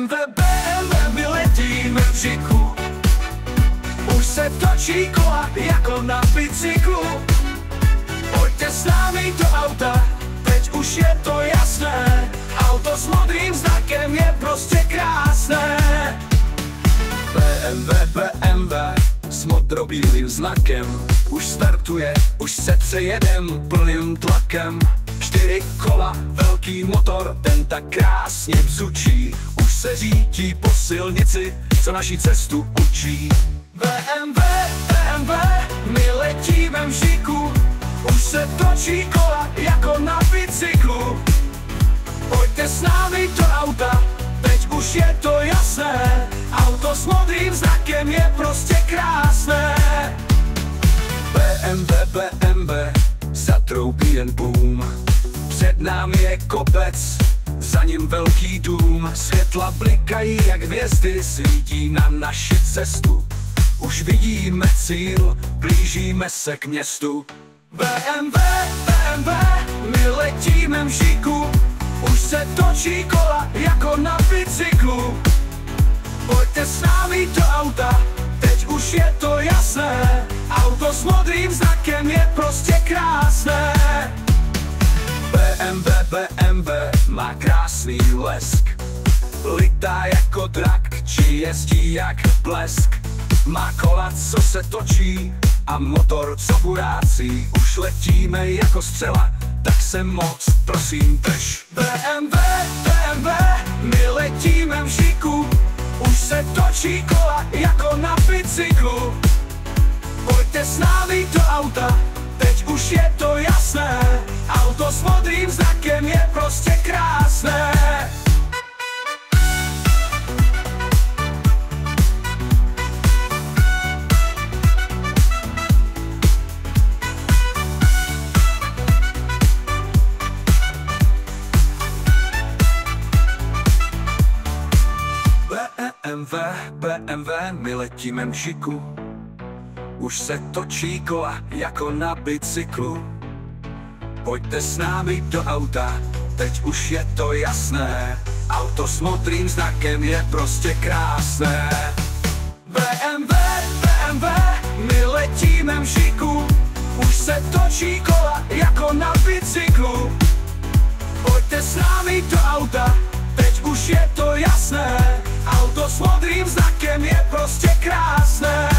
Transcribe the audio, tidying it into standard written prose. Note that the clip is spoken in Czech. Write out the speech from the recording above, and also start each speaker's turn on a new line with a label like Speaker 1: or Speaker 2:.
Speaker 1: BMW, my letíme v žiku. Už se točí kola jako na bicyklu. Pojďte s námi do auta, teď už je to jasné. Auto s modrým znakem je prostě krásné. BMW s modrobílým znakem už startuje, už se přejedem plným tlakem. 4 kola, velký motor, ten tak krásně bzučí. Už se řítí po silnici, co naši cestu učí. BMW, my letíme v žiku. Už se točí kola jako na bicyklu. Pojďte s námi do auta, teď už je to jasné. Auto s modrým znakem je prostě krásné. BMW, zatroubí jen boom. Před námi je kopec, za ním velký dům. Světla blikají jak hvězdy, svítí na naši cestu. Už vidíme cíl, blížíme se k městu. BMW, my letíme v žiku. Už se točí kola jako na bicyklu. Pojďte s námi do auta, teď už je to jasné. Auto s modrým znakem je prostě krásné. BMW má krásný lesk. Litá jako drak, či jezdí jak blesk. Má kola, co se točí, a motor, co burácí. Už letíme jako střela, tak se moc prosím drž. BMW, my letíme v žiku. Už se točí kola jako na bicyklu. Pojďte s námi do auta, teď už je to jasné. Auto s modrým znakem je prostě krásné. BMW, my letíme v žiku. Už se točí kola jako na bicyklu. Pojďte s námi do auta, teď už je to jasné. Auto s modrým znakem je prostě krásné. BMW, my letíme v žiku. Už se točí kola jako na bicyklu. Pojďte s námi do auta, teď už je to jasné. Auto s modrým znakem je prostě krásné.